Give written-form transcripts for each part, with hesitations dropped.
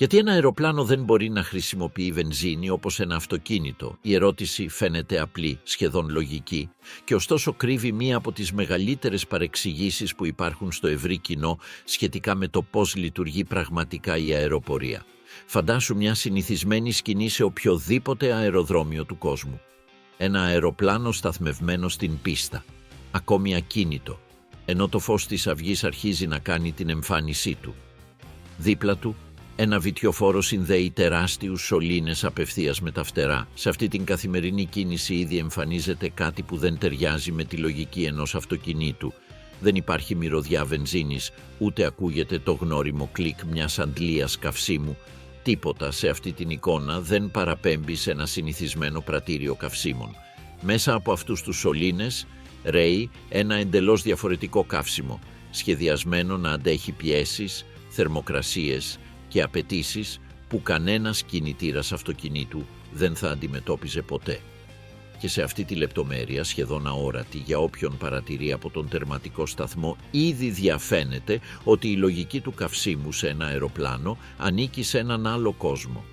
Γιατί ένα αεροπλάνο δεν μπορεί να χρησιμοποιεί βενζίνη όπως ένα αυτοκίνητο? Η ερώτηση φαίνεται απλή, σχεδόν λογική, και ωστόσο κρύβει μία από τις μεγαλύτερες παρεξηγήσεις που υπάρχουν στο ευρύ κοινό σχετικά με το πώς λειτουργεί πραγματικά η αεροπορία. Φαντάσου μια συνηθισμένη σκηνή σε οποιοδήποτε αεροδρόμιο του κόσμου. Ένα αεροπλάνο σταθμευμένο στην πίστα, ακόμη ακίνητο, ενώ το φως της αυγής αρχίζει να κάνει την εμφάνισή του. Δίπλα του, ένα βιτιοφόρο συνδέει τεράστιους σωλήνες απευθείας με τα φτερά. Σε αυτή την καθημερινή κίνηση ήδη εμφανίζεται κάτι που δεν ταιριάζει με τη λογική ενός αυτοκινήτου. Δεν υπάρχει μυρωδιά βενζίνης, ούτε ακούγεται το γνώριμο κλικ μιας αντλίας καυσίμου. Τίποτα σε αυτή την εικόνα δεν παραπέμπει σε ένα συνηθισμένο πρατήριο καυσίμων. Μέσα από αυτούς τους σωλήνες ρέει ένα εντελώς διαφορετικό καύσιμο, σχεδιασμένο να αντέχει πιέσεις, θερμοκρασίες και απαιτήσεις που κανένας κινητήρας αυτοκινήτου δεν θα αντιμετώπιζε ποτέ. Και σε αυτή τη λεπτομέρεια, σχεδόν αόρατη για όποιον παρατηρεί από τον τερματικό σταθμό, ήδη διαφαίνεται ότι η λογική του καυσίμου σε ένα αεροπλάνο ανήκει σε έναν άλλο κόσμο.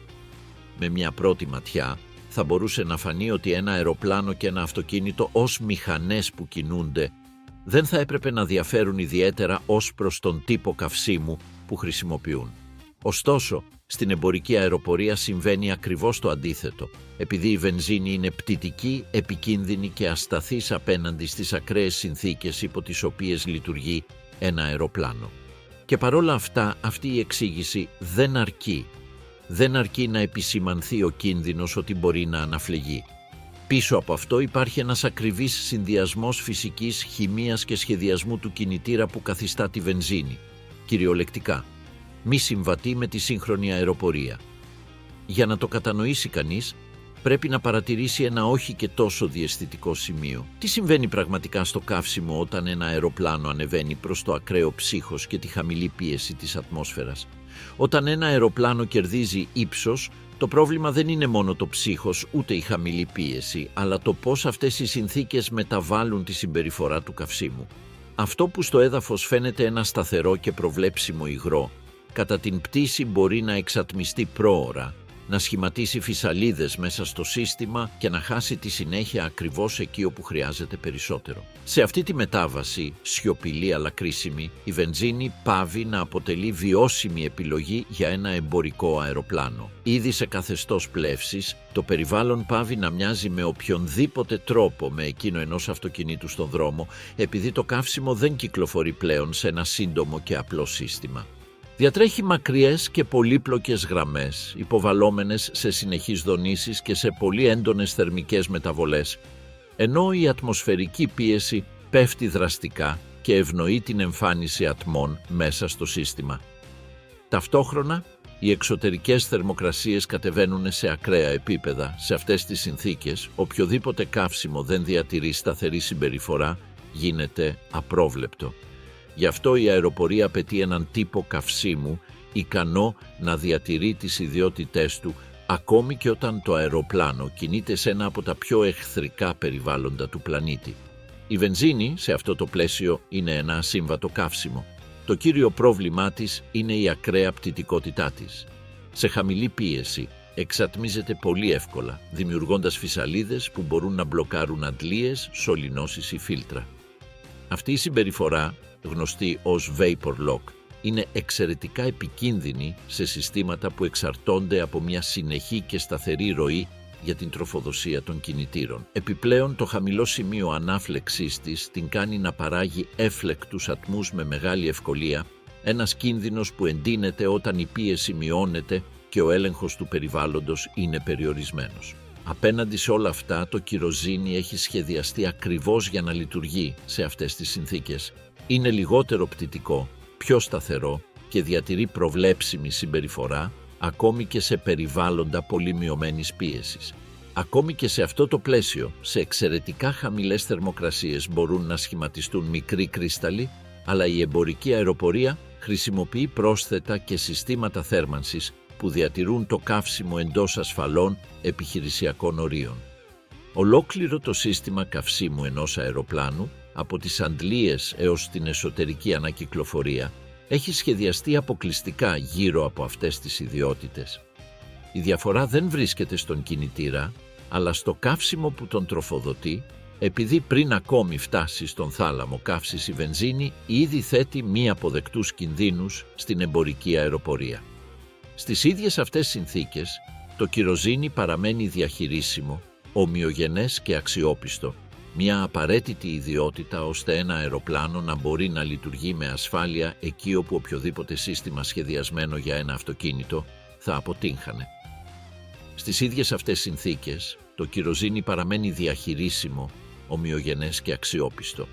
Με μια πρώτη ματιά θα μπορούσε να φανεί ότι ένα αεροπλάνο και ένα αυτοκίνητο ως μηχανές που κινούνται δεν θα έπρεπε να διαφέρουν ιδιαίτερα ως προς τον τύπο καυσίμου που χρησιμοποιούν. Ωστόσο, στην εμπορική αεροπορία συμβαίνει ακριβώς το αντίθετο, επειδή η βενζίνη είναι πτυτική, επικίνδυνη και ασταθής απέναντι στις ακραίες συνθήκες υπό τις οποίες λειτουργεί ένα αεροπλάνο. Και παρόλα αυτά, αυτή η εξήγηση δεν αρκεί. Δεν αρκεί να επισημανθεί ο κίνδυνος ότι μπορεί να αναφλεγεί. Πίσω από αυτό υπάρχει ένας ακριβής συνδυασμός φυσικής, χημείας και σχεδιασμού του κινητήρα που καθιστά τη βενζίνη, κυριολεκτικά, μη συμβατή με τη σύγχρονη αεροπορία. Για να το κατανοήσει κανείς, πρέπει να παρατηρήσει ένα όχι και τόσο διαισθητικό σημείο. Τι συμβαίνει πραγματικά στο καύσιμο όταν ένα αεροπλάνο ανεβαίνει προς το ακραίο ψύχος και τη χαμηλή πίεση της ατμόσφαιρας? Όταν ένα αεροπλάνο κερδίζει ύψος, το πρόβλημα δεν είναι μόνο το ψύχος ούτε η χαμηλή πίεση, αλλά το πώς αυτές οι συνθήκες μεταβάλλουν τη συμπεριφορά του καυσίμου. Αυτό που στο έδαφος φαίνεται ένα σταθερό και προβλέψιμο υγρό, κατά την πτήση μπορεί να εξατμιστεί πρόωρα, να σχηματίσει φυσαλίδες μέσα στο σύστημα και να χάσει τη συνέχεια ακριβώς εκεί όπου χρειάζεται περισσότερο. Σε αυτή τη μετάβαση, σιωπηλή αλλά κρίσιμη, η βενζίνη πάβει να αποτελεί βιώσιμη επιλογή για ένα εμπορικό αεροπλάνο. Ήδη σε καθεστώς πλεύσης, το περιβάλλον πάβει να μοιάζει με οποιονδήποτε τρόπο με εκείνο ενός αυτοκινήτου στον δρόμο, επειδή το καύσιμο δεν κυκλοφορεί πλέον σε ένα σύντομο και απλό σύστημα. Διατρέχει μακριές και πολύπλοκες γραμμές, υποβαλλόμενες σε συνεχείς δονήσεις και σε πολύ έντονες θερμικές μεταβολές, ενώ η ατμοσφαιρική πίεση πέφτει δραστικά και ευνοεί την εμφάνιση ατμών μέσα στο σύστημα. Ταυτόχρονα, οι εξωτερικές θερμοκρασίες κατεβαίνουν σε ακραία επίπεδα. Σε αυτές τις συνθήκες, οποιοδήποτε καύσιμο δεν διατηρεί σταθερή συμπεριφορά γίνεται απρόβλεπτο. Γι' αυτό η αεροπορία απαιτεί έναν τύπο καυσίμου ικανό να διατηρεί τις ιδιότητές του ακόμη και όταν το αεροπλάνο κινείται σε ένα από τα πιο εχθρικά περιβάλλοντα του πλανήτη. Η βενζίνη σε αυτό το πλαίσιο είναι ένα ασύμβατο καύσιμο. Το κύριο πρόβλημά της είναι η ακραία πτυτικότητά της. Σε χαμηλή πίεση εξατμίζεται πολύ εύκολα, δημιουργώντας φυσαλίδες που μπορούν να μπλοκάρουν αντλίες, σωληνώσεις ή φίλτρα. Αυτή η συμπεριφορά, γνωστή ως vapor lock, είναι εξαιρετικά επικίνδυνη σε συστήματα που εξαρτώνται από μια συνεχή και σταθερή ροή για την τροφοδοσία των κινητήρων. Επιπλέον, το χαμηλό σημείο ανάφλεξής της την κάνει να παράγει έφλεκτους ατμούς με μεγάλη ευκολία, ένας κίνδυνος που εντείνεται όταν η πίεση μειώνεται και ο έλεγχος του περιβάλλοντος είναι περιορισμένος. Απέναντι σε όλα αυτά, το κυροζίνι έχει σχεδιαστεί ακριβώς για να λειτουργεί σε αυτές τις συνθήκες. Είναι λιγότερο πτυτικό, πιο σταθερό και διατηρεί προβλέψιμη συμπεριφορά ακόμη και σε περιβάλλοντα πολύ μειωμένης πίεσης. Ακόμη και σε αυτό το πλαίσιο, σε εξαιρετικά χαμηλές θερμοκρασίες μπορούν να σχηματιστούν μικροί κρύσταλλοι, αλλά η εμπορική αεροπορία χρησιμοποιεί πρόσθετα και συστήματα θέρμανσης που διατηρούν το καύσιμο εντός ασφαλών επιχειρησιακών ορίων. Ολόκληρο το σύστημα καυσίμου ενός αεροπλάνου, από τις αντλίες έως την εσωτερική ανακυκλοφορία, έχει σχεδιαστεί αποκλειστικά γύρω από αυτές τις ιδιότητες. Η διαφορά δεν βρίσκεται στον κινητήρα, αλλά στο καύσιμο που τον τροφοδοτεί, επειδή πριν ακόμη φτάσει στον θάλαμο καύσης η βενζίνη ήδη θέτει μη αποδεκτούς κινδύνους στην εμπορική αεροπορία. Στις ίδιες αυτές συνθήκες, το κυροζίνη παραμένει διαχειρίσιμο, ομοιογενές και αξιόπιστο, μια απαραίτητη ιδιότητα ώστε ένα αεροπλάνο να μπορεί να λειτουργεί με ασφάλεια εκεί όπου οποιοδήποτε σύστημα σχεδιασμένο για ένα αυτοκίνητο θα αποτύγχανε. Στις ίδιες αυτές συνθήκες, το κυροζίνη παραμένει διαχειρίσιμο, ομοιογενές και αξιόπιστο.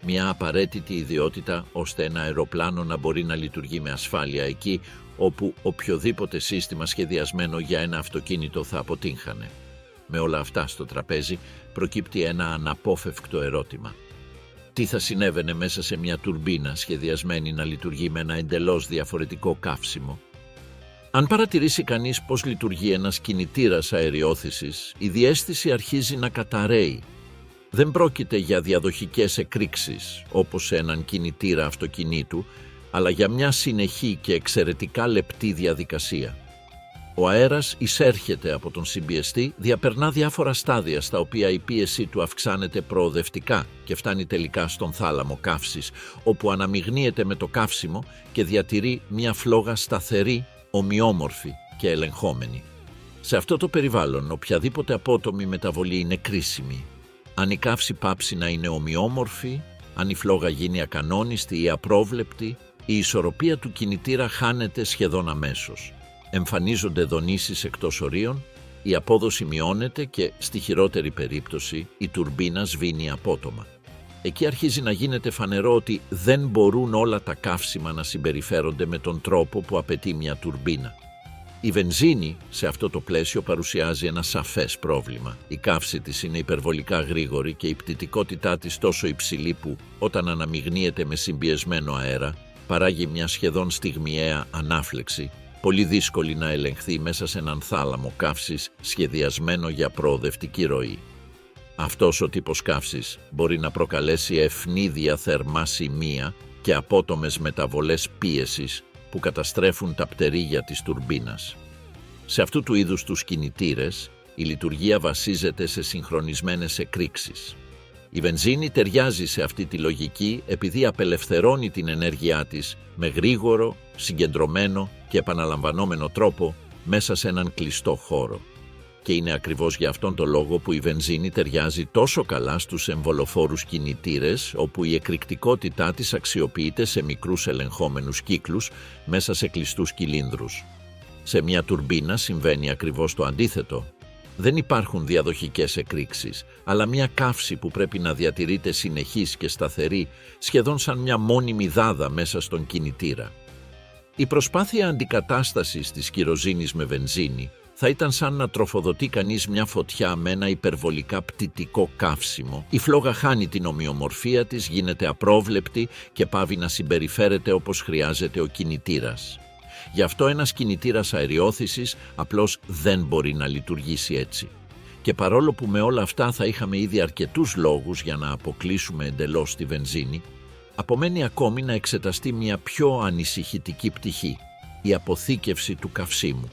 Μια απαραίτητη ιδιότητα ώστε ένα αεροπλάνο να μπορεί να λειτουργεί με ασφάλεια εκεί όπου οποιοδήποτε σύστημα σχεδιασμένο για ένα αυτοκίνητο θα αποτύγχανε. Με όλα αυτά στο τραπέζι προκύπτει ένα αναπόφευκτο ερώτημα. Τι θα συνέβαινε μέσα σε μια τουρμπίνα σχεδιασμένη να λειτουργεί με ένα εντελώς διαφορετικό καύσιμο? Αν παρατηρήσει κανείς πώς λειτουργεί ένας κινητήρας αεριόθησης, η διαίσθηση αρχίζει να καταρρέει. Δεν πρόκειται για διαδοχικές εκρήξεις, όπως σε έναν κινητήρα αυτοκινήτου, αλλά για μια συνεχή και εξαιρετικά λεπτή διαδικασία. Ο αέρας εισέρχεται από τον συμπιεστή, διαπερνά διάφορα στάδια στα οποία η πίεση του αυξάνεται προοδευτικά και φτάνει τελικά στον θάλαμο καύσης, όπου αναμειγνύεται με το καύσιμο και διατηρεί μια φλόγα σταθερή, ομοιόμορφη και ελεγχόμενη. Σε αυτό το περιβάλλον, οποιαδήποτε απότομη μεταβολή είναι κρίσιμη. Αν η καύση πάψει να είναι ομοιόμορφη, αν η φλόγα γίνει ακανόνιστη ή απρόβλεπτη, η ισορροπία του κινητήρα χάνεται σχεδόν αμέσως. Εμφανίζονται δονήσεις εκτός ορίων, η απόδοση μειώνεται και, στη χειρότερη περίπτωση, η τουρμπίνα σβήνει απότομα. Εκεί αρχίζει να γίνεται φανερό ότι δεν μπορούν όλα τα καύσιμα να συμπεριφέρονται με τον τρόπο που απαιτεί μια τουρμπίνα. Η βενζίνη σε αυτό το πλαίσιο παρουσιάζει ένα σαφές πρόβλημα. Η καύση της είναι υπερβολικά γρήγορη και η πτυτικότητά της τόσο υψηλή που, όταν αναμειγνύεται με συμπιεσμένο αέρα, παράγει μια σχεδόν στιγμιαία ανάφλεξη, πολύ δύσκολη να ελεγχθεί μέσα σε έναν θάλαμο καύσης σχεδιασμένο για προοδευτική ροή. Αυτός ο τύπος καύσης μπορεί να προκαλέσει ευνίδια θερμά σημεία και απότομες μεταβολές πίεσης που καταστρέφουν τα πτερίγια της τουρμπίνας. Σε αυτού του είδους τους κινητήρες, η λειτουργία βασίζεται σε συγχρονισμένες εκρήξεις. Η βενζίνη ταιριάζει σε αυτή τη λογική επειδή απελευθερώνει την ενέργειά της με γρήγορο, συγκεντρωμένο και επαναλαμβανόμενο τρόπο μέσα σε έναν κλειστό χώρο. Και είναι ακριβώς για αυτόν τον λόγο που η βενζίνη ταιριάζει τόσο καλά στους εμβολοφόρους κινητήρες, όπου η εκρηκτικότητά της αξιοποιείται σε μικρούς ελεγχόμενους κύκλους μέσα σε κλειστούς κυλίνδρους. Σε μια τουρμπίνα συμβαίνει ακριβώς το αντίθετο. Δεν υπάρχουν διαδοχικές εκρήξεις, αλλά μια καύση που πρέπει να διατηρείται συνεχής και σταθερή, σχεδόν σαν μια μόνιμη δάδα μέσα στον κινητήρα. Η προσπάθεια αντικατάστασης της κυροζίνης με βενζίνη θα ήταν σαν να τροφοδοτεί κανείς μια φωτιά με ένα υπερβολικά πτυτικό καύσιμο. Η φλόγα χάνει την ομοιομορφία της, γίνεται απρόβλεπτη και πάβει να συμπεριφέρεται όπως χρειάζεται ο κινητήρας. Γι' αυτό ένας κινητήρας αεριόθησης απλώς δεν μπορεί να λειτουργήσει έτσι. Και παρόλο που με όλα αυτά θα είχαμε ήδη αρκετούς λόγους για να αποκλείσουμε εντελώς τη βενζίνη, απομένει ακόμη να εξεταστεί μια πιο ανησυχητική πτυχή, η αποθήκευση του καυσίμου.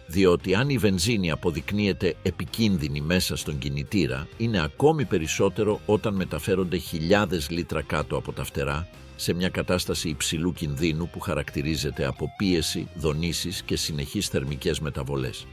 Διότι αν η βενζίνη αποδεικνύεται επικίνδυνη μέσα στον κινητήρα, είναι ακόμη περισσότερο όταν μεταφέρονται χιλιάδες λίτρα κάτω από τα φτερά σε μια κατάσταση υψηλού κινδύνου που χαρακτηρίζεται από πίεση, δονήσεις και συνεχείς θερμικές μεταβολές.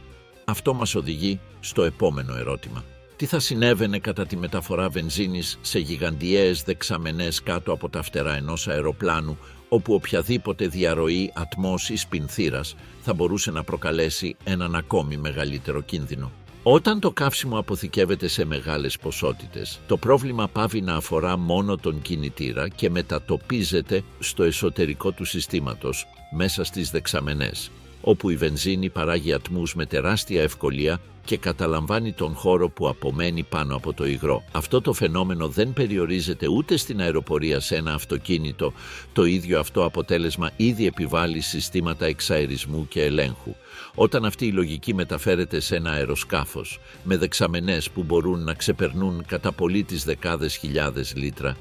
Αυτό μας οδηγεί στο επόμενο ερώτημα. Τι θα συνέβαινε κατά τη μεταφορά βενζίνης σε γιγαντιαίες δεξαμενές κάτω από τα φτερά ενός αεροπλάνου, όπου οποιαδήποτε διαρροή ατμός ή σπινθήρας θα μπορούσε να προκαλέσει έναν ακόμη μεγαλύτερο κίνδυνο? Όταν το καύσιμο αποθηκεύεται σε μεγάλες ποσότητες, το πρόβλημα πάβει να αφορά μόνο τον κινητήρα και μετατοπίζεται στο εσωτερικό του συστήματος, μέσα στις δεξαμενές, όπου η βενζίνη παράγει ατμούς με τεράστια ευκολία και καταλαμβάνει τον χώρο που απομένει πάνω από το υγρό. Αυτό το φαινόμενο δεν περιορίζεται ούτε στην αεροπορία σε ένα αυτοκίνητο. Το ίδιο αυτό αποτέλεσμα ήδη επιβάλλει συστήματα εξαερισμού και ελέγχου. Όταν αυτή η λογική μεταφέρεται σε ένα αεροσκάφος, με δεξαμενές που μπορούν να ξεπερνούν κατά πολύ τις δεκάδες χιλιάδες λίτρα,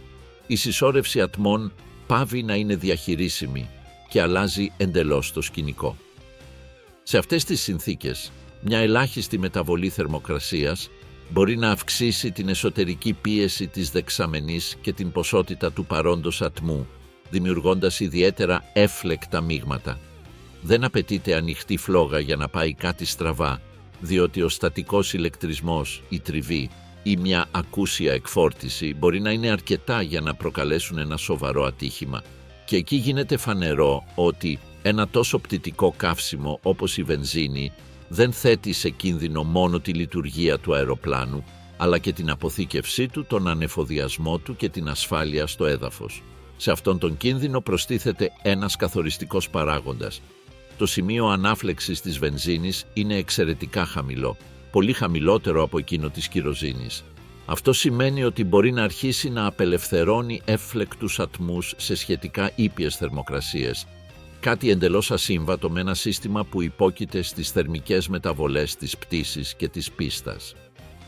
η συσσόρευση ατμών πάβει να είναι διαχειρίσιμη και αλλάζει εντελώς το σκηνικό. Σε αυτές τις συνθήκες, μια ελάχιστη μεταβολή θερμοκρασίας μπορεί να αυξήσει την εσωτερική πίεση της δεξαμενής και την ποσότητα του παρόντος ατμού, δημιουργώντας ιδιαίτερα έφλεκτα μείγματα. Δεν απαιτείται ανοιχτή φλόγα για να πάει κάτι στραβά, διότι ο στατικός ηλεκτρισμός, η τριβή ή μια ακούσια εκφόρτιση μπορεί να είναι αρκετά για να προκαλέσουν ένα σοβαρό ατύχημα. Και εκεί γίνεται φανερό ότι ένα τόσο πτυτικό καύσιμο όπως η βενζίνη δεν θέτει σε κίνδυνο μόνο τη λειτουργία του αεροπλάνου, αλλά και την αποθήκευσή του, τον ανεφοδιασμό του και την ασφάλεια στο έδαφος. Σε αυτόν τον κίνδυνο προστίθεται ένας καθοριστικός παράγοντας. Το σημείο ανάφλεξης της βενζίνης είναι εξαιρετικά χαμηλό, πολύ χαμηλότερο από εκείνο της κυροζίνης. Αυτό σημαίνει ότι μπορεί να αρχίσει να απελευθερώνει εύφλεκτους ατμούς σε σχετικά ήπιες θερμοκρασίες, κάτι εντελώς ασύμβατο με ένα σύστημα που υπόκειται στις θερμικές μεταβολές της πτήσης και της πίστας.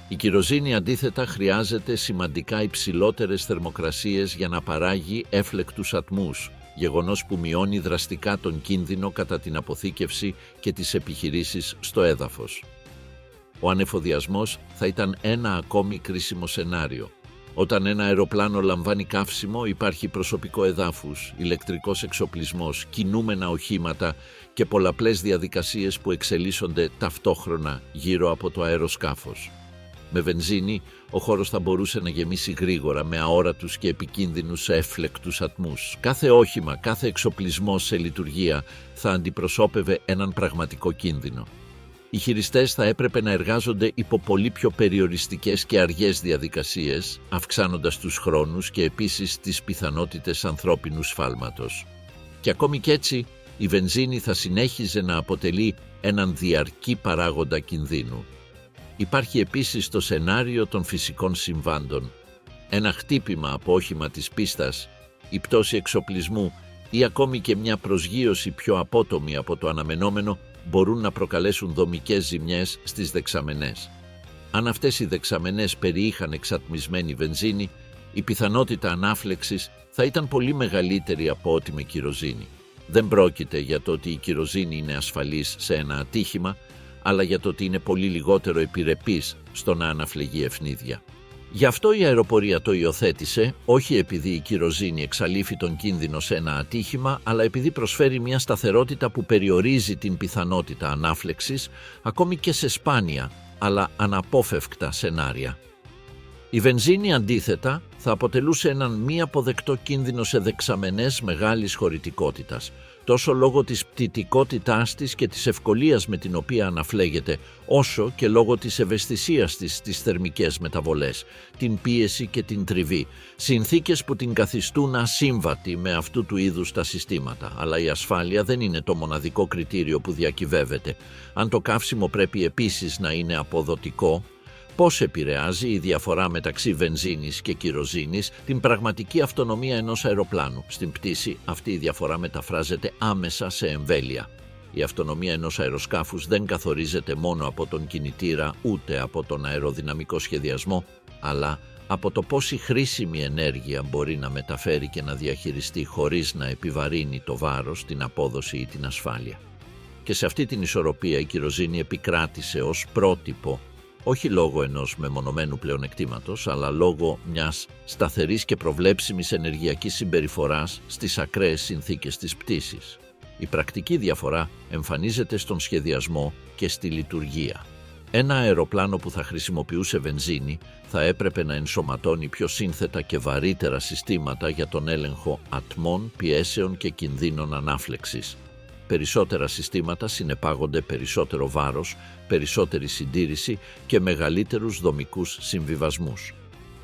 Η κυροζίνη αντίθετα χρειάζεται σημαντικά υψηλότερες θερμοκρασίες για να παράγει εύφλεκτους ατμούς, γεγονός που μειώνει δραστικά τον κίνδυνο κατά την αποθήκευση και τις επιχειρήσεις στο έδαφος. Ο ανεφοδιασμός θα ήταν ένα ακόμη κρίσιμο σενάριο. Όταν ένα αεροπλάνο λαμβάνει καύσιμο, υπάρχει προσωπικό εδάφους, ηλεκτρικός εξοπλισμός, κινούμενα οχήματα και πολλαπλές διαδικασίες που εξελίσσονται ταυτόχρονα γύρω από το αεροσκάφος. Με βενζίνη, ο χώρος θα μπορούσε να γεμίσει γρήγορα με αόρατους και επικίνδυνους εύφλεκτους ατμούς. Κάθε όχημα, κάθε εξοπλισμός σε λειτουργία θα αντιπροσώπευε έναν πραγματικό κίνδυνο. Οι χειριστές θα έπρεπε να εργάζονται υπό πολύ πιο περιοριστικές και αργές διαδικασίες, αυξάνοντας τους χρόνους και επίσης τις πιθανότητες ανθρώπινου σφάλματος. Και ακόμη κι έτσι, η βενζίνη θα συνέχιζε να αποτελεί έναν διαρκή παράγοντα κινδύνου. Υπάρχει επίσης το σενάριο των φυσικών συμβάντων. Ένα χτύπημα από όχημα της πίστας, η πτώση εξοπλισμού ή ακόμη και μια προσγείωση πιο απότομη από το αναμενόμενο μπορούν να προκαλέσουν δομικές ζημιές στις δεξαμενές. Αν αυτές οι δεξαμενές περιείχαν εξατμισμένη βενζίνη, η πιθανότητα ανάφλεξης θα ήταν πολύ μεγαλύτερη από ό,τι με κυροζίνη. Δεν πρόκειται για το ότι η κυροζίνη είναι ασφαλής σε ένα ατύχημα, αλλά για το ότι είναι πολύ λιγότερο επιρρεπής στο να αναφλεγεί ευνίδια. Γι' αυτό η αεροπορία το υιοθέτησε, όχι επειδή η κυροζίνη εξαλείφει τον κίνδυνο σε ένα ατύχημα, αλλά επειδή προσφέρει μια σταθερότητα που περιορίζει την πιθανότητα ανάφλεξης, ακόμη και σε σπάνια, αλλά αναπόφευκτα σενάρια. Η βενζίνη αντίθετα θα αποτελούσε έναν μη αποδεκτό κίνδυνο σε δεξαμενές μεγάλης χωρητικότητας, τόσο λόγω της πτυτικότητάς της και της ευκολίας με την οποία αναφλέγεται, όσο και λόγω της ευαισθησίας της στις θερμικές μεταβολές, την πίεση και την τριβή, συνθήκες που την καθιστούν ασύμβατη με αυτού του είδους τα συστήματα. Αλλά η ασφάλεια δεν είναι το μοναδικό κριτήριο που διακυβεύεται. Αν το καύσιμο πρέπει επίσης να είναι αποδοτικό, πώς επηρεάζει η διαφορά μεταξύ βενζίνης και κυροζίνης την πραγματική αυτονομία ενός αεροπλάνου? Στην πτήση αυτή η διαφορά μεταφράζεται άμεσα σε εμβέλεια. Η αυτονομία ενός αεροσκάφους δεν καθορίζεται μόνο από τον κινητήρα ούτε από τον αεροδυναμικό σχεδιασμό, αλλά από το πόση χρήσιμη ενέργεια μπορεί να μεταφέρει και να διαχειριστεί χωρίς να επιβαρύνει το βάρος, την απόδοση ή την ασφάλεια. Και σε αυτή την ισορροπία η κυροζίνη επικράτησε ως πρότυπο, όχι λόγω ενός μεμονωμένου πλεονεκτήματος, αλλά λόγω μιας σταθερής και προβλέψιμης ενεργειακής συμπεριφοράς στις ακραίες συνθήκες της πτήσης. Η πρακτική διαφορά εμφανίζεται στον σχεδιασμό και στη λειτουργία. Ένα αεροπλάνο που θα χρησιμοποιούσε βενζίνη θα έπρεπε να ενσωματώνει πιο σύνθετα και βαρύτερα συστήματα για τον έλεγχο ατμών, πιέσεων και κινδύνων ανάφλεξης. Περισσότερα συστήματα συνεπάγονται περισσότερο βάρος, περισσότερη συντήρηση και μεγαλύτερους δομικούς συμβιβασμούς.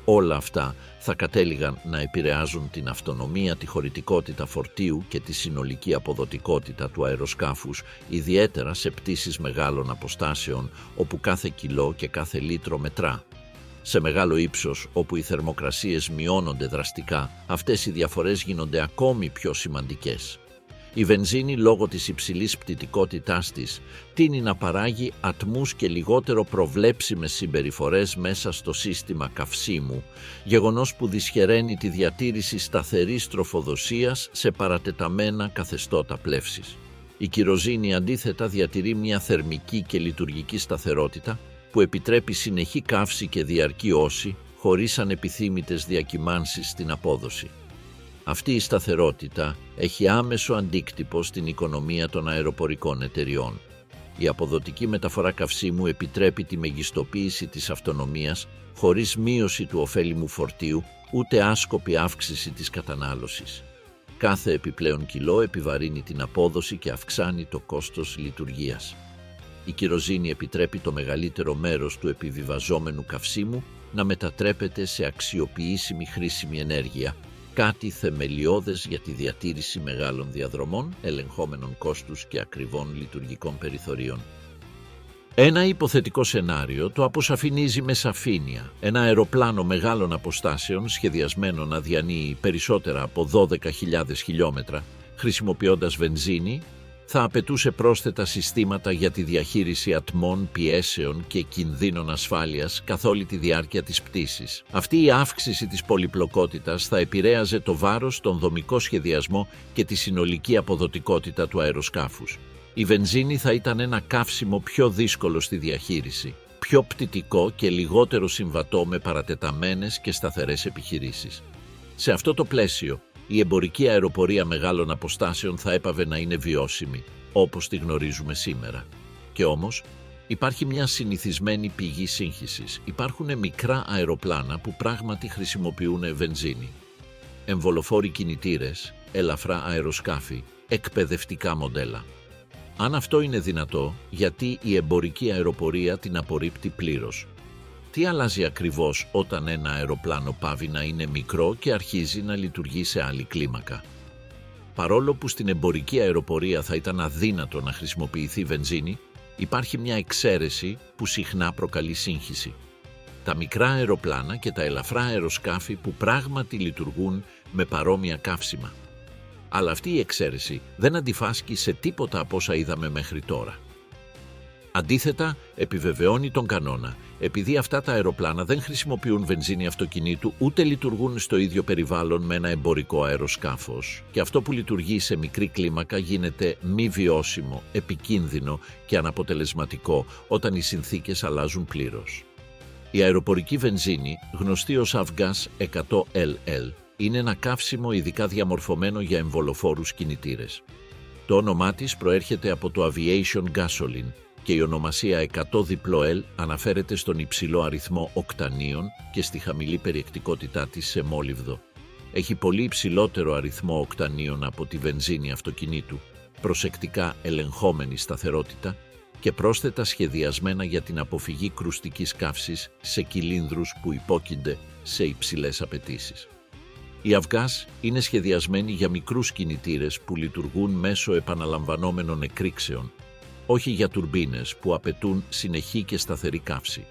Όλα αυτά θα κατέληγαν να επηρεάζουν την αυτονομία, τη χωρητικότητα φορτίου και τη συνολική αποδοτικότητα του αεροσκάφους, ιδιαίτερα σε πτήσεις μεγάλων αποστάσεων, όπου κάθε κιλό και κάθε λίτρο μετρά. Σε μεγάλο ύψος, όπου οι θερμοκρασίες μειώνονται δραστικά, αυτές οι διαφορές γίνονται ακόμη πιο σημαντικές. Η βενζίνη, λόγω της υψηλής πτυτικότητάς της, τείνει να παράγει ατμούς και λιγότερο προβλέψιμες συμπεριφορές μέσα στο σύστημα καυσίμου, γεγονός που δυσχεραίνει τη διατήρηση σταθερής τροφοδοσίας σε παρατεταμένα καθεστώτα πλεύσης. Η κυροζήνη αντίθετα διατηρεί μια θερμική και λειτουργική σταθερότητα που επιτρέπει συνεχή καύση και διαρκή όση, χωρίς ανεπιθύμητες διακυμάνσεις στην απόδοση. Αυτή η σταθερότητα έχει άμεσο αντίκτυπο στην οικονομία των αεροπορικών εταιριών. Η αποδοτική μεταφορά καυσίμου επιτρέπει τη μεγιστοποίηση της αυτονομίας χωρίς μείωση του ωφέλιμου φορτίου, ούτε άσκοπη αύξηση της κατανάλωσης. Κάθε επιπλέον κιλό επιβαρύνει την απόδοση και αυξάνει το κόστος λειτουργίας. Η κυροζήνη επιτρέπει το μεγαλύτερο μέρος του επιβιβαζόμενου καυσίμου να μετατρέπεται σε αξιοποιήσιμη χρήσιμη ενέργεια, κάτι θεμελιώδες για τη διατήρηση μεγάλων διαδρομών, ελεγχόμενων κόστους και ακριβών λειτουργικών περιθωρίων. Ένα υποθετικό σενάριο το αποσαφηνίζει με σαφήνεια. Ένα αεροπλάνο μεγάλων αποστάσεων, σχεδιασμένο να διανύει περισσότερα από 12.000 χιλιόμετρα, χρησιμοποιώντας βενζίνη, θα απαιτούσε πρόσθετα συστήματα για τη διαχείριση ατμών, πιέσεων και κινδύνων ασφάλειας καθ' όλη τη διάρκεια της πτήσης. Αυτή η αύξηση της πολυπλοκότητας θα επηρέαζε το βάρος, τον δομικό σχεδιασμό και τη συνολική αποδοτικότητα του αεροσκάφους. Η βενζίνη θα ήταν ένα καύσιμο πιο δύσκολο στη διαχείριση, πιο πτυτικό και λιγότερο συμβατό με παρατεταμένες και σταθερές επιχειρήσεις. Σε αυτό το πλαίσιο, η εμπορική αεροπορία μεγάλων αποστάσεων θα έπαβε να είναι βιώσιμη, όπως τη γνωρίζουμε σήμερα. Και όμως, υπάρχει μια συνηθισμένη πηγή σύγχυσης. Υπάρχουν μικρά αεροπλάνα που πράγματι χρησιμοποιούν βενζίνη. Εμβολοφόροι κινητήρες, ελαφρά αεροσκάφη, εκπαιδευτικά μοντέλα. Αν αυτό είναι δυνατό, γιατί η εμπορική αεροπορία την απορρίπτει πλήρως? Τι αλλάζει ακριβώς όταν ένα αεροπλάνο πάβει να είναι μικρό και αρχίζει να λειτουργεί σε άλλη κλίμακα? Παρόλο που στην εμπορική αεροπορία θα ήταν αδύνατο να χρησιμοποιηθεί βενζίνη, υπάρχει μια εξαίρεση που συχνά προκαλεί σύγχυση. Τα μικρά αεροπλάνα και τα ελαφρά αεροσκάφη που πράγματι λειτουργούν με παρόμοια καύσιμα. Αλλά αυτή η εξαίρεση δεν αντιφάσκει σε τίποτα από όσα είδαμε μέχρι τώρα. Αντίθετα, επιβεβαιώνει τον κανόνα, επειδή αυτά τα αεροπλάνα δεν χρησιμοποιούν βενζίνη αυτοκινήτου ούτε λειτουργούν στο ίδιο περιβάλλον με ένα εμπορικό αεροσκάφος, και αυτό που λειτουργεί σε μικρή κλίμακα γίνεται μη βιώσιμο, επικίνδυνο και αναποτελεσματικό όταν οι συνθήκες αλλάζουν πλήρως. Η αεροπορική βενζίνη, γνωστή ως Avgas 100LL, είναι ένα καύσιμο ειδικά διαμορφωμένο για εμβολοφόρους κινητήρες. Το όνομά της προέρχεται από το Aviation Gasoline και η ονομασία 100L αναφέρεται στον υψηλό αριθμό οκτανίων και στη χαμηλή περιεκτικότητά της σε μόλιβδο. Έχει πολύ υψηλότερο αριθμό οκτανίων από τη βενζίνη αυτοκινήτου, προσεκτικά ελεγχόμενη σταθερότητα και πρόσθετα σχεδιασμένα για την αποφυγή κρουστικής καύσης σε κυλίνδρους που υπόκεινται σε υψηλές απαιτήσεις. Η Avgas είναι σχεδιασμένη για μικρούς κινητήρες που λειτουργούν μέσω επαναλαμβανόμενων εκρήξεων, όχι για τουρμπίνες που απαιτούν συνεχή και σταθερή καύση.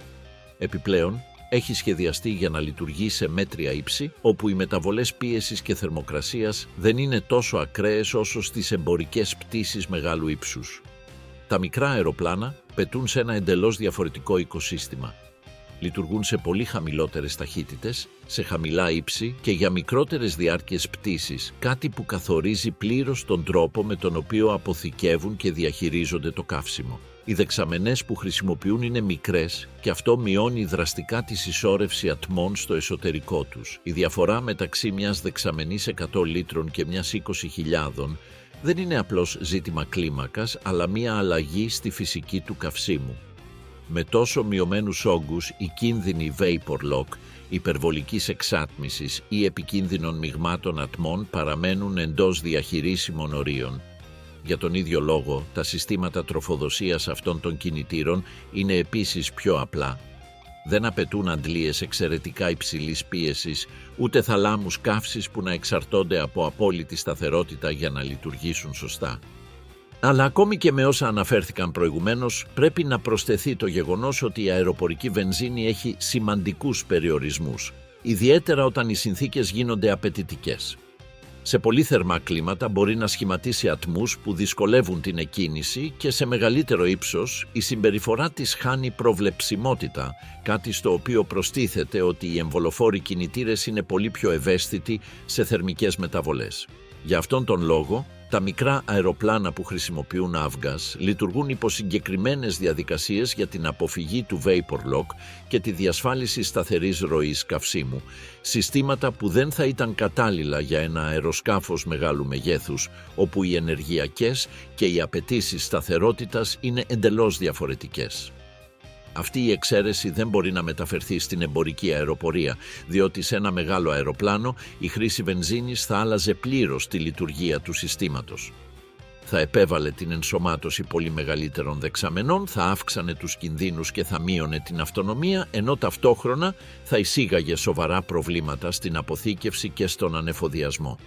Επιπλέον, έχει σχεδιαστεί για να λειτουργεί σε μέτρια ύψη, όπου οι μεταβολές πίεσης και θερμοκρασίας δεν είναι τόσο ακραίες όσο στις εμπορικές πτήσεις μεγάλου ύψους. Τα μικρά αεροπλάνα πετούν σε ένα εντελώς διαφορετικό οικοσύστημα. Λειτουργούν σε πολύ χαμηλότερες ταχύτητες, σε χαμηλά ύψη και για μικρότερες διάρκειες πτήσης, κάτι που καθορίζει πλήρως τον τρόπο με τον οποίο αποθηκεύουν και διαχειρίζονται το καύσιμο. Οι δεξαμενές που χρησιμοποιούν είναι μικρές και αυτό μειώνει δραστικά τη συσσόρευση ατμών στο εσωτερικό τους. Η διαφορά μεταξύ μιας δεξαμενής 100 λίτρων και μιας 20.000 δεν είναι απλώς ζήτημα κλίμακας, αλλά μια αλλαγή στη φυσική του καυσίμου. Με τόσο μειωμένους όγκους, οι κίνδυνοι vapor lock, υπερβολικής εξάτμισης ή επικίνδυνων μειγμάτων ατμών παραμένουν εντός διαχειρίσιμων ορίων. Για τον ίδιο λόγο, τα συστήματα τροφοδοσίας αυτών των κινητήρων είναι επίσης πιο απλά. Δεν απαιτούν αντλίες εξαιρετικά υψηλής πίεσης, ούτε θαλάμους καύσης που να εξαρτώνται από απόλυτη σταθερότητα για να λειτουργήσουν σωστά. Αλλά ακόμη και με όσα αναφέρθηκαν προηγουμένως, πρέπει να προσθεθεί το γεγονός ότι η αεροπορική βενζίνη έχει σημαντικούς περιορισμούς, ιδιαίτερα όταν οι συνθήκες γίνονται απαιτητικές. Σε πολύ θερμά κλίματα μπορεί να σχηματίσει ατμούς που δυσκολεύουν την εκκίνηση και σε μεγαλύτερο ύψος η συμπεριφορά της χάνει προβλεψιμότητα, κάτι στο οποίο προστίθεται ότι οι εμβολοφόροι κινητήρες είναι πολύ πιο ευαίσθητοι σε θερμικές μεταβολές. Για αυτόν τον λόγο, τα μικρά αεροπλάνα που χρησιμοποιούν αύγας λειτουργούν υπό συγκεκριμένες διαδικασίες για την αποφυγή του vapor lock και τη διασφάλιση σταθερής ροής καυσίμου, συστήματα που δεν θα ήταν κατάλληλα για ένα αεροσκάφος μεγάλου μεγέθους, όπου οι ενεργειακές και οι απαιτήσεις σταθερότητας είναι εντελώς διαφορετικές. Αυτή η εξαίρεση δεν μπορεί να μεταφερθεί στην εμπορική αεροπορία, διότι σε ένα μεγάλο αεροπλάνο η χρήση βενζίνης θα άλλαζε πλήρως τη λειτουργία του συστήματος. Θα επέβαλε την ενσωμάτωση πολύ μεγαλύτερων δεξαμενών, θα αύξανε τους κινδύνους και θα μείωνε την αυτονομία, ενώ ταυτόχρονα θα εισήγαγε σοβαρά προβλήματα στην αποθήκευση και στον ανεφοδιασμό.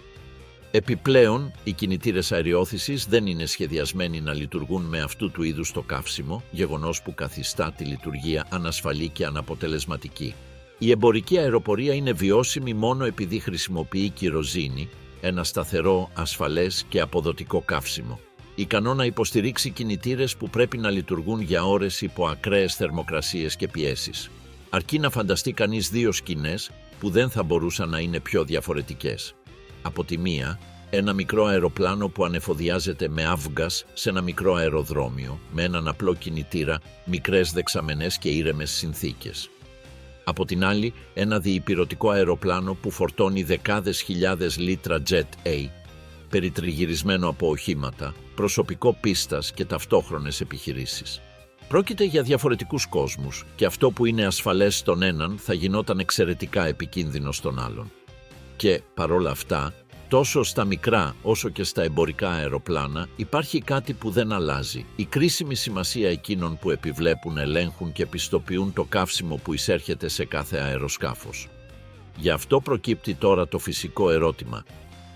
Επιπλέον, οι κινητήρες αεριόθησης δεν είναι σχεδιασμένοι να λειτουργούν με αυτού του είδους το καύσιμο, γεγονός που καθιστά τη λειτουργία ανασφαλή και αναποτελεσματική. Η εμπορική αεροπορία είναι βιώσιμη μόνο επειδή χρησιμοποιεί κυροζίνη, ένα σταθερό, ασφαλές και αποδοτικό καύσιμο, ικανό να υποστηρίξει κινητήρες που πρέπει να λειτουργούν για ώρες υπό ακραίες θερμοκρασίες και πιέσεις. Αρκεί να φανταστεί κανείς δύο σκηνές που δεν θα μπορούσαν να είναι πιο διαφορετικές. Από τη μία, ένα μικρό αεροπλάνο που ανεφοδιάζεται με αύγας σε ένα μικρό αεροδρόμιο, με έναν απλό κινητήρα, μικρές δεξαμενές και ήρεμες συνθήκες. Από την άλλη, ένα διυπηρωτικό αεροπλάνο που φορτώνει δεκάδες χιλιάδες λίτρα Jet A, περιτριγυρισμένο από οχήματα, προσωπικό πίστας και ταυτόχρονες επιχειρήσεις. Πρόκειται για διαφορετικούς κόσμους και αυτό που είναι ασφαλές στον έναν θα γινόταν εξαιρετικά επικίνδυνο στον άλλον. Και, παρόλα αυτά, τόσο στα μικρά όσο και στα εμπορικά αεροπλάνα υπάρχει κάτι που δεν αλλάζει. Η κρίσιμη σημασία εκείνων που επιβλέπουν, ελέγχουν και πιστοποιούν το καύσιμο που εισέρχεται σε κάθε αεροσκάφος. Γι' αυτό προκύπτει τώρα το φυσικό ερώτημα.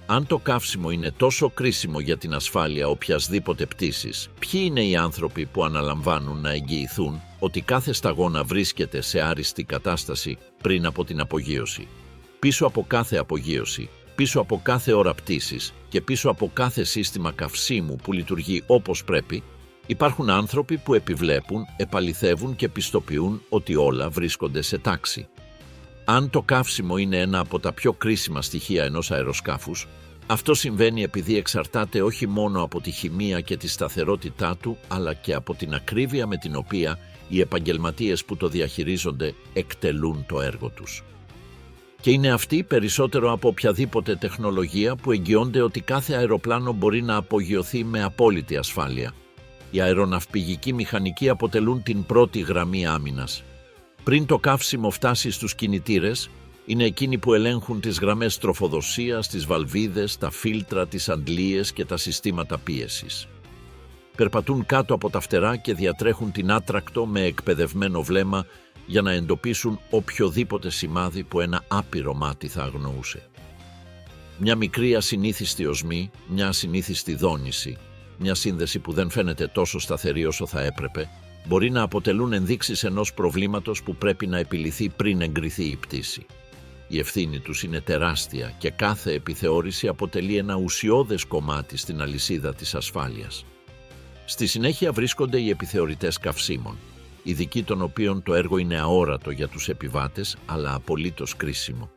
Αν το καύσιμο είναι τόσο κρίσιμο για την ασφάλεια οποιασδήποτε πτήσης, ποιοι είναι οι άνθρωποι που αναλαμβάνουν να εγγυηθούν ότι κάθε σταγόνα βρίσκεται σε άριστη κατάσταση πριν από την απογείωση? Πίσω από κάθε απογείωση, πίσω από κάθε ώρα πτήσης και πίσω από κάθε σύστημα καυσίμου που λειτουργεί όπως πρέπει, υπάρχουν άνθρωποι που επιβλέπουν, επαληθεύουν και πιστοποιούν ότι όλα βρίσκονται σε τάξη. Αν το καύσιμο είναι ένα από τα πιο κρίσιμα στοιχεία ενός αεροσκάφους, αυτό συμβαίνει επειδή εξαρτάται όχι μόνο από τη χημεία και τη σταθερότητά του, αλλά και από την ακρίβεια με την οποία οι επαγγελματίες που το διαχειρίζονται εκτελούν το έργο τους. Και είναι αυτοί περισσότερο από οποιαδήποτε τεχνολογία που εγγυώνται ότι κάθε αεροπλάνο μπορεί να απογειωθεί με απόλυτη ασφάλεια. Οι αεροναυπηγικοί μηχανικοί αποτελούν την πρώτη γραμμή άμυνας. Πριν το καύσιμο φτάσει στους κινητήρες, είναι εκείνοι που ελέγχουν τις γραμμές τροφοδοσίας, τις βαλβίδες, τα φίλτρα, τις αντλίες και τα συστήματα πίεσης. Περπατούν κάτω από τα φτερά και διατρέχουν την άτρακτο με εκπαιδευμένο βλέμμα για να εντοπίσουν οποιοδήποτε σημάδι που ένα άπειρο μάτι θα αγνοούσε. Μια μικρή ασυνήθιστη οσμή, μια ασυνήθιστη δόνηση, μια σύνδεση που δεν φαίνεται τόσο σταθερή όσο θα έπρεπε, μπορεί να αποτελούν ενδείξεις ενός προβλήματος που πρέπει να επιλυθεί πριν εγκριθεί η πτήση. Η ευθύνη τους είναι τεράστια και κάθε επιθεώρηση αποτελεί ένα ουσιώδες κομμάτι στην αλυσίδα της ασφάλειας. Στη συνέχεια βρίσκονται οι επιθεωρητές καυσίμων, ειδικοί των οποίων το έργο είναι αόρατο για τους επιβάτες, αλλά απολύτως κρίσιμο.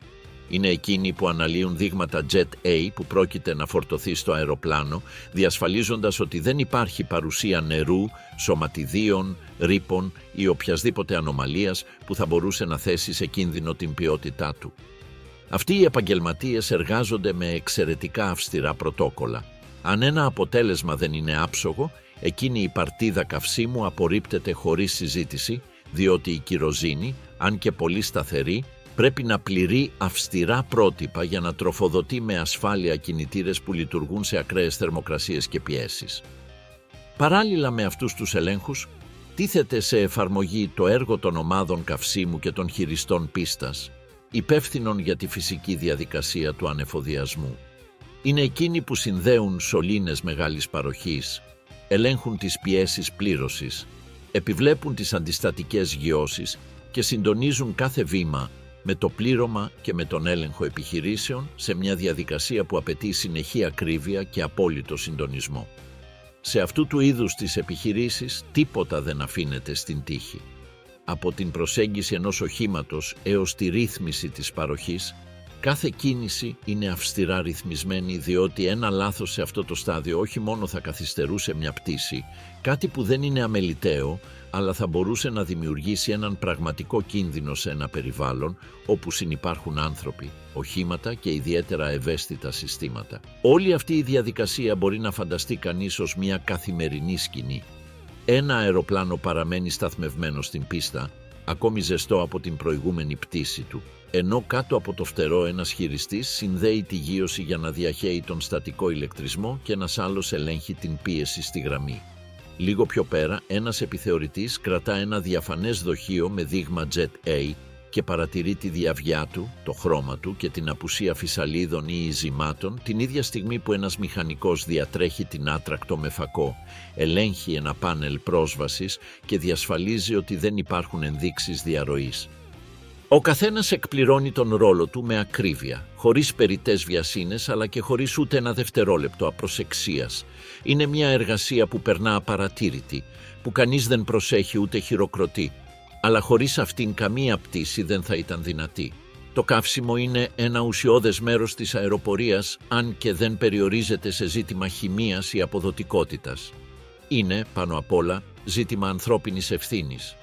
Είναι εκείνοι που αναλύουν δείγματα Jet A που πρόκειται να φορτωθεί στο αεροπλάνο, διασφαλίζοντας ότι δεν υπάρχει παρουσία νερού, σωματιδίων, ρήπων ή οποιασδήποτε ανομαλίας που θα μπορούσε να θέσει σε κίνδυνο την ποιότητά του. Αυτοί οι επαγγελματίες εργάζονται με εξαιρετικά αυστηρά πρωτόκολλα. Αν ένα αποτέλεσμα δεν είναι άψογο, εκείνη η παρτίδα καυσίμου απορρίπτεται χωρίς συζήτηση, διότι η κυροζίνη, αν και πολύ σταθερή, πρέπει να πληρεί αυστηρά πρότυπα για να τροφοδοτεί με ασφάλεια κινητήρες που λειτουργούν σε ακραίες θερμοκρασίες και πιέσεις. Παράλληλα με αυτούς τους ελέγχους, τίθεται σε εφαρμογή το έργο των ομάδων καυσίμου και των χειριστών πίστας, υπεύθυνων για τη φυσική διαδικασία του ανεφοδιασμού. Είναι εκείνοι που συνδέουν σωλήνες μεγάλης παροχής, ελέγχουν τις πιέσεις πλήρωσης, επιβλέπουν τις αντιστατικές γιώσεις και συντονίζουν κάθε βήμα με το πλήρωμα και με τον έλεγχο επιχειρήσεων σε μια διαδικασία που απαιτεί συνεχή ακρίβεια και απόλυτο συντονισμό. Σε αυτού του είδους τις επιχειρήσεις τίποτα δεν αφήνεται στην τύχη. Από την προσέγγιση ενός οχήματος έως τη ρύθμιση της παροχής, κάθε κίνηση είναι αυστηρά ρυθμισμένη, διότι ένα λάθος σε αυτό το στάδιο όχι μόνο θα καθυστερούσε μια πτήση, κάτι που δεν είναι αμεληταίο, αλλά θα μπορούσε να δημιουργήσει έναν πραγματικό κίνδυνο σε ένα περιβάλλον όπου συνυπάρχουν άνθρωποι, οχήματα και ιδιαίτερα ευαίσθητα συστήματα. Όλη αυτή η διαδικασία μπορεί να φανταστεί κανείς ως μια καθημερινή σκηνή. Ένα αεροπλάνο παραμένει σταθμευμένο στην πίστα, ακόμη ζεστό από την προηγούμενη πτήση του, ενώ κάτω από το φτερό ένας χειριστής συνδέει τη γείωση για να διαχέει τον στατικό ηλεκτρισμό και ένας άλλος ελέγχει την πίεση στη γραμμή. Λίγο πιο πέρα, ένας επιθεωρητής κρατά ένα διαφανές δοχείο με δείγμα Jet A και παρατηρεί τη διαβιά του, το χρώμα του και την απουσία φυσαλίδων ή ειζημάτων την ίδια στιγμή που ένας μηχανικός διατρέχει την άτρακτο με φακό, ελέγχει ένα πάνελ πρόσβασης και διασφαλίζει ότι δεν υπάρχουν ενδείξεις διαρροής. Ο καθένας εκπληρώνει τον ρόλο του με ακρίβεια, χωρίς περιττές βιασύνες αλλά και χωρίς ούτε ένα δευτερόλεπτο απροσεξίας. Είναι μια εργασία που περνά απαρατήρητη, που κανείς δεν προσέχει ούτε χειροκροτεί, αλλά χωρίς αυτήν καμία πτήση δεν θα ήταν δυνατή. Το καύσιμο είναι ένα ουσιώδες μέρος της αεροπορίας, αν και δεν περιορίζεται σε ζήτημα χημείας ή αποδοτικότητας. Είναι, πάνω απ' όλα, ζήτημα ανθρώπινης ευθύνης.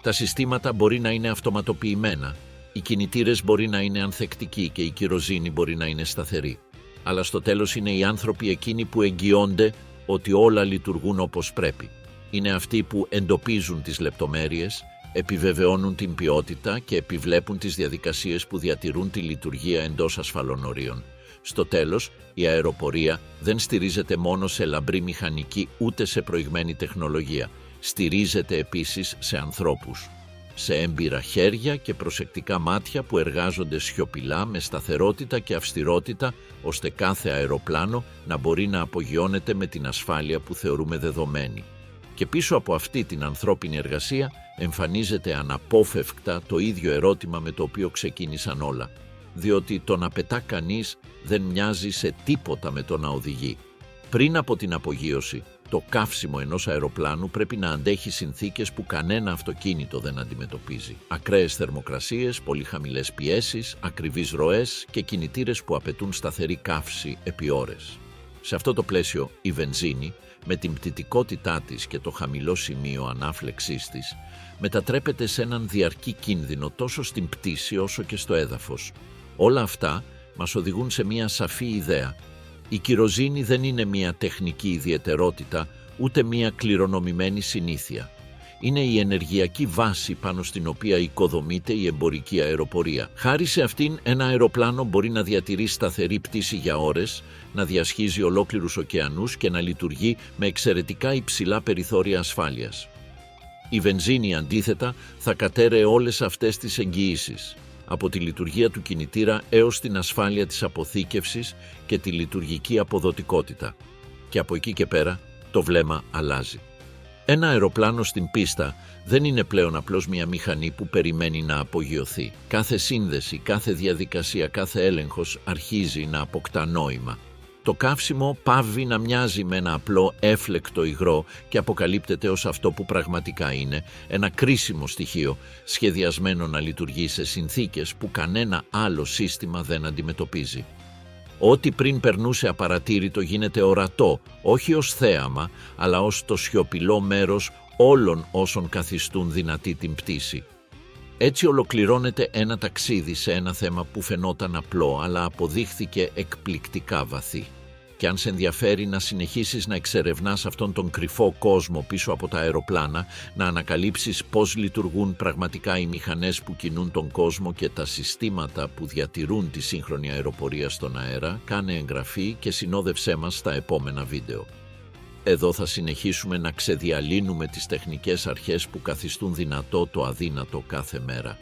Τα συστήματα μπορεί να είναι αυτοματοποιημένα, οι κινητήρες μπορεί να είναι ανθεκτικοί και η κυροζήνη μπορεί να είναι σταθερή. Αλλά στο τέλος είναι οι άνθρωποι εκείνοι που εγγυώνται ότι όλα λειτουργούν όπως πρέπει. Είναι αυτοί που εντοπίζουν τις λεπτομέρειες, επιβεβαιώνουν την ποιότητα και επιβλέπουν τις διαδικασίες που διατηρούν τη λειτουργία εντός ασφαλών ορίων. Στο τέλος, η αεροπορία δεν στηρίζεται μόνο σε λαμπρή μηχανική ούτε σε προηγμένη τεχνολογία. Στηρίζεται επίσης σε ανθρώπους, σε έμπειρα χέρια και προσεκτικά μάτια που εργάζονται σιωπηλά με σταθερότητα και αυστηρότητα, ώστε κάθε αεροπλάνο να μπορεί να απογειώνεται με την ασφάλεια που θεωρούμε δεδομένη. Και πίσω από αυτή την ανθρώπινη εργασία εμφανίζεται αναπόφευκτα το ίδιο ερώτημα με το οποίο ξεκίνησαν όλα, διότι το να πετά κανείς δεν μοιάζει σε τίποτα με το να οδηγεί. Πριν από την απογείωση, το καύσιμο ενός αεροπλάνου πρέπει να αντέχει συνθήκες που κανένα αυτοκίνητο δεν αντιμετωπίζει. Ακραίες θερμοκρασίες, πολύ χαμηλές πιέσεις, ακριβείς ροές και κινητήρες που απαιτούν σταθερή καύση επί ώρες. Σε αυτό το πλαίσιο, η βενζίνη, με την πτυτικότητά της και το χαμηλό σημείο ανάφλεξής της, μετατρέπεται σε έναν διαρκή κίνδυνο τόσο στην πτήση όσο και στο έδαφος. Όλα αυτά μας οδηγούν σε μια σαφή ιδέα. Η κυροζήνη δεν είναι μια τεχνική ιδιαιτερότητα, ούτε μια κληρονομημένη συνήθεια. Είναι η ενεργειακή βάση πάνω στην οποία οικοδομείται η εμπορική αεροπορία. Χάρη σε αυτήν, ένα αεροπλάνο μπορεί να διατηρεί σταθερή πτήση για ώρες, να διασχίζει ολόκληρους ωκεανούς και να λειτουργεί με εξαιρετικά υψηλά περιθώρια ασφάλειας. Η βενζίνη, αντίθετα, θα κατέρεε όλες αυτές τις εγγυήσεις, από τη λειτουργία του κινητήρα έως την ασφάλεια της αποθήκευσης και τη λειτουργική αποδοτικότητα. Και από εκεί και πέρα, το βλέμμα αλλάζει. Ένα αεροπλάνο στην πίστα δεν είναι πλέον απλώς μια μηχανή που περιμένει να απογειωθεί. Κάθε σύνδεση, κάθε διαδικασία, κάθε έλεγχος αρχίζει να αποκτά νόημα. Το καύσιμο πάβει να μοιάζει με ένα απλό έφλεκτο υγρό και αποκαλύπτεται ως αυτό που πραγματικά είναι, ένα κρίσιμο στοιχείο, σχεδιασμένο να λειτουργεί σε συνθήκες που κανένα άλλο σύστημα δεν αντιμετωπίζει. Ό,τι πριν περνούσε απαρατήρητο γίνεται ορατό, όχι ως θέαμα, αλλά ως το σιωπηλό μέρος όλων όσων καθιστούν δυνατή την πτήση. Έτσι ολοκληρώνεται ένα ταξίδι σε ένα θέμα που φαινόταν απλό, αλλά αποδείχθηκε εκπληκτικά βαθύ. Και αν σε ενδιαφέρει να συνεχίσεις να εξερευνάς αυτόν τον κρυφό κόσμο πίσω από τα αεροπλάνα, να ανακαλύψεις πώς λειτουργούν πραγματικά οι μηχανές που κινούν τον κόσμο και τα συστήματα που διατηρούν τη σύγχρονη αεροπορία στον αέρα, κάνε εγγραφή και συνόδευσέ μας στα επόμενα βίντεο. Εδώ θα συνεχίσουμε να ξεδιαλύνουμε τις τεχνικές αρχές που καθιστούν δυνατό το αδύνατο κάθε μέρα.